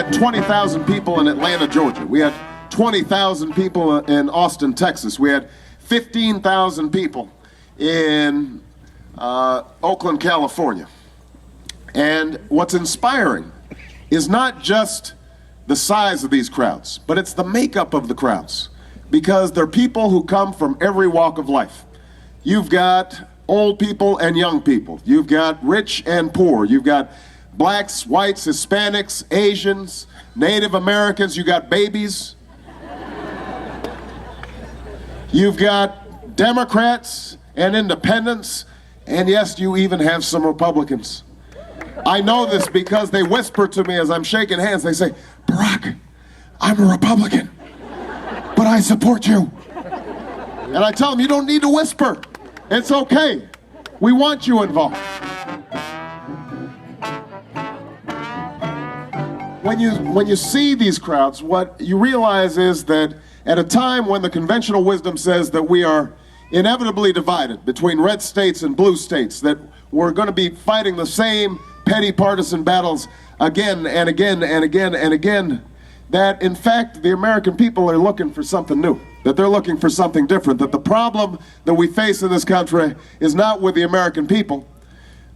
had 20,000 people in Atlanta, Georgia. We had 20,000 people in Austin, Texas. We had 15,000 people in Oakland, California. And what's inspiring is not just the size of these crowds, but it's the makeup of the crowds, because they're people who come from every walk of life. You've got old people and young people. You've got rich and poor. You've got blacks, whites, Hispanics, Asians, Native Americans. You've got babies. You've got Democrats and independents, and yes, you even have some Republicans. I know this because they whisper to me as I'm shaking hands. They say, "Barack, I'm a Republican, but I support you." And I tell them, you don't need to whisper. It's okay. We want you involved. When you see these crowds, what you realize is that at a time when the conventional wisdom says that we are inevitably divided between red states and blue states, that we're going to be fighting the same petty partisan battles again and again and again and again, that in fact the American people are looking for something new, that they're looking for something different, that the problem that we face in this country is not with the American people.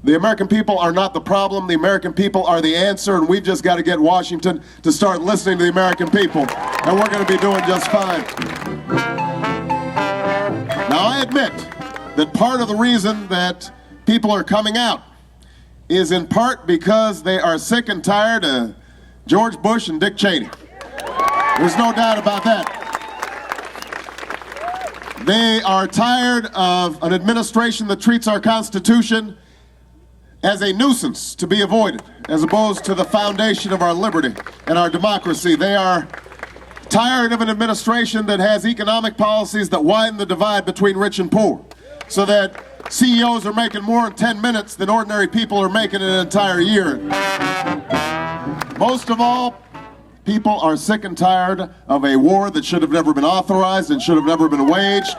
The American people are not the problem, the American people are the answer, and we've just got to get Washington to start listening to the American people, and we're going to be doing just fine. Now, I admit that part of the reason that people are coming out is in part because they are sick and tired of George Bush and Dick Cheney. There's no doubt about that. They are tired of an administration that treats our Constitution as a nuisance to be avoided, as opposed to the foundation of our liberty and our democracy. They are tired of an administration that has economic policies that widen the divide between rich and poor, so that CEOs are making more in 10 minutes than ordinary people are making in an entire year. Most of all, people are sick and tired of a war that should have never been authorized and should have never been waged,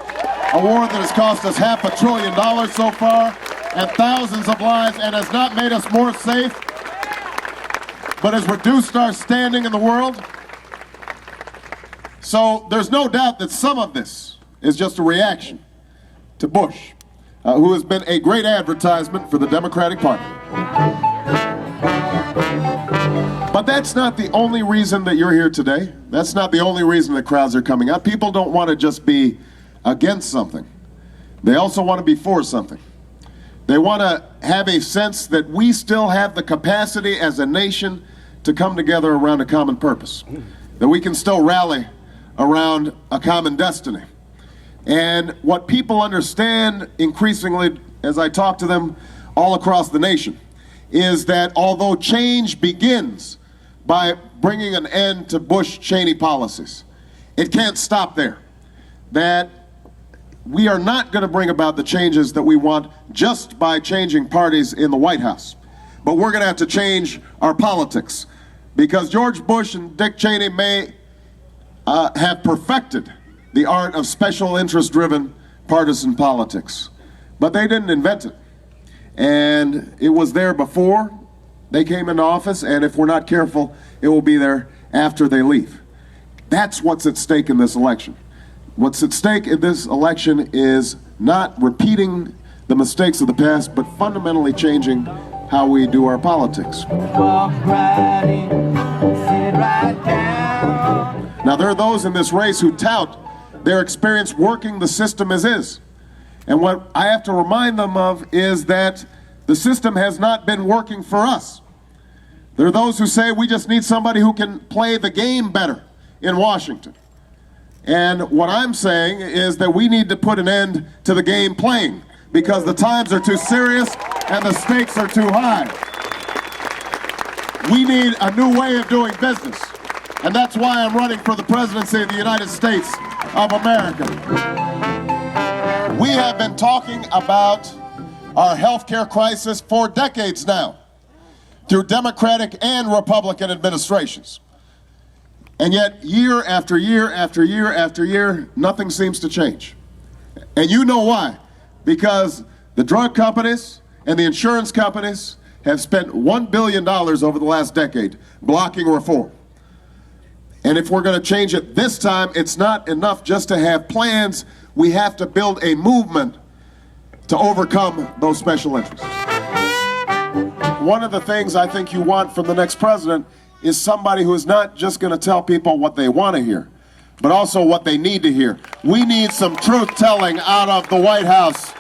a war that has cost us $500 billion so far, and thousands of lives, and has not made us more safe, but has reduced our standing in the world. So there's no doubt that some of this is just a reaction to Bush, who has been a great advertisement for the Democratic Party. But that's not the only reason that you're here today. That's not the only reason the crowds are coming out. People don't want to just be against something. They also want to be for something. They want to have a sense that we still have the capacity as a nation to come together around a common purpose, that we can still rally around a common destiny. And what people understand increasingly as I talk to them all across the nation is that although change begins by bringing an end to Bush-Cheney policies, it can't stop there. That we are not going to bring about the changes that we want just by changing parties in the White House. But we're going to have to change our politics, because George Bush and Dick Cheney may have perfected the art of special interest-driven partisan politics, but they didn't invent it. And it was there before they came into office, and if we're not careful, it will be there after they leave. That's what's at stake in this election. What's at stake in this election is not repeating the mistakes of the past, but fundamentally changing how we do our politics. Walk right in, sit right down. Now, there are those in this race who tout their experience working the system as is. And what I have to remind them of is that the system has not been working for us. There are those who say we just need somebody who can play the game better in Washington. And what I'm saying is that we need to put an end to the game playing, because the times are too serious and the stakes are too high. We need a new way of doing business. And that's why I'm running for the presidency of the United States of America. We have been talking about our healthcare crisis for decades now, through Democratic and Republican administrations. And yet, year after year after year after year, nothing seems to change. And you know why? Because the drug companies and the insurance companies have spent $1 billion over the last decade blocking reform. And if we're going to change it this time, it's not enough just to have plans. We have to build a movement to overcome those special interests. One of the things I think you want from the next president is somebody who is not just going to tell people what they want to hear, but also what they need to hear. We need some truth-telling out of the White House,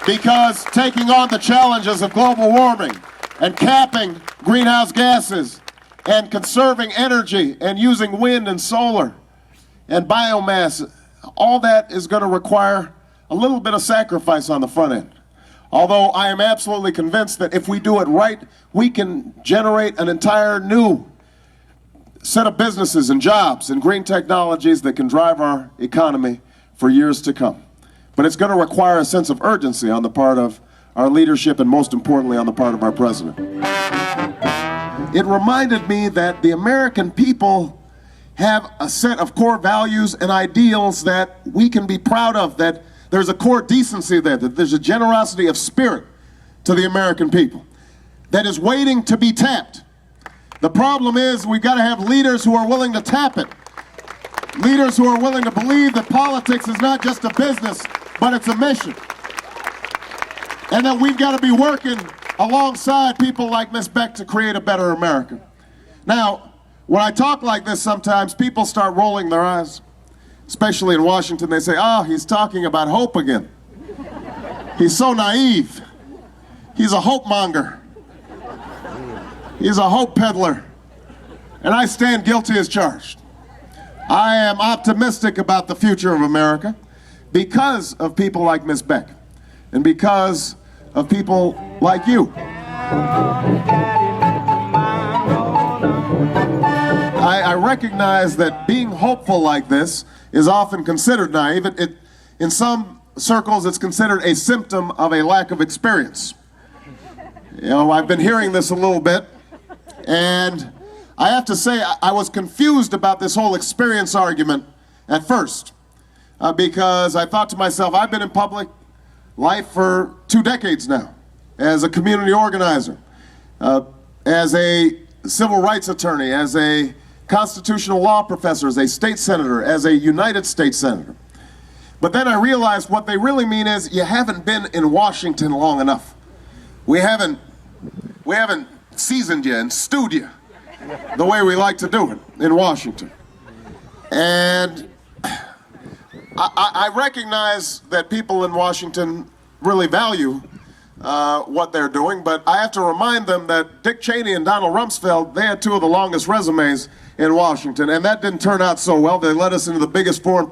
because taking on the challenges of global warming and capping greenhouse gases and conserving energy and using wind and solar and biomass, all that is going to require a little bit of sacrifice on the front end. Although I am absolutely convinced that if we do it right, we can generate an entire new set of businesses and jobs and green technologies that can drive our economy for years to come. But it's going to require a sense of urgency on the part of our leadership and, most importantly, on the part of our president. It reminded me that the American people have a set of core values and ideals that we can be proud of, that there's a core decency there, that there's a generosity of spirit to the American people that is waiting to be tapped. The problem is we've got to have leaders who are willing to tap it. Leaders who are willing to believe that politics is not just a business, but it's a mission. And that we've got to be working alongside people like Ms. Beck to create a better America. Now, when I talk like this, sometimes people start rolling their eyes, especially in Washington. They say, oh, he's talking about hope again. He's so naive. He's a hope monger. He's a hope peddler. And I stand guilty as charged. I am optimistic about the future of America because of people like Ms. Beck and because of people like you. I recognize that being hopeful like this is often considered naive. In some circles, it's considered a symptom of a lack of experience. You know, I've been hearing this a little bit, and I have to say I was confused about this whole experience argument at first, because I thought to myself, I've been in public life for 2 decades now, as a community organizer, as a civil rights attorney, as a constitutional law professor, as a state senator, as a United States senator. But then I realized what they really mean is you haven't been in Washington long enough. We haven't seasoned you and stewed you the way we like to do it in Washington. And I recognize that people in Washington really value what they're doing, but I have to remind them that Dick Cheney and Donald Rumsfeld, they had 2 of the longest resumes in Washington, and that didn't turn out so well. They led us into the biggest foreign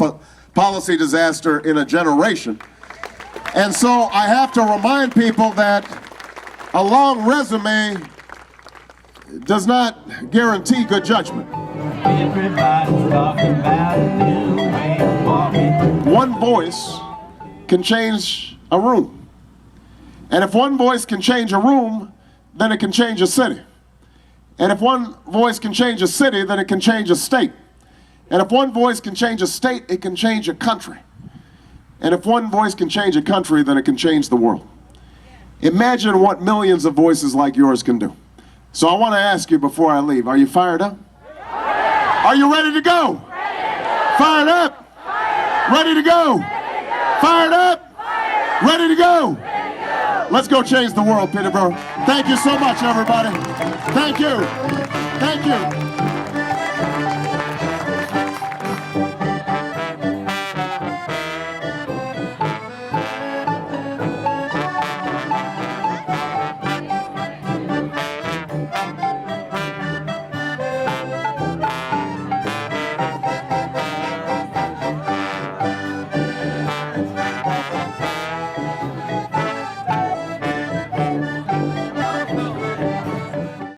policy disaster in a generation. And so I have to remind people that a long resume does not guarantee good judgment. Everybody's talking about a new way of walking. One voice can change a room. And if one voice can change a room, then it can change a city. And if one voice can change a city, then it can change a state. And if one voice can change a state, it can change a country. And if one voice can change a country, then it can change the world. Imagine what millions of voices like yours can do. So I want to ask you before I leave, are you fired up? Are you ready to go? Fired up? Ready to go? Fired up? Ready to go? Let's go change the world, Peterborough. Thank you so much, everybody. Thank you. Thank you.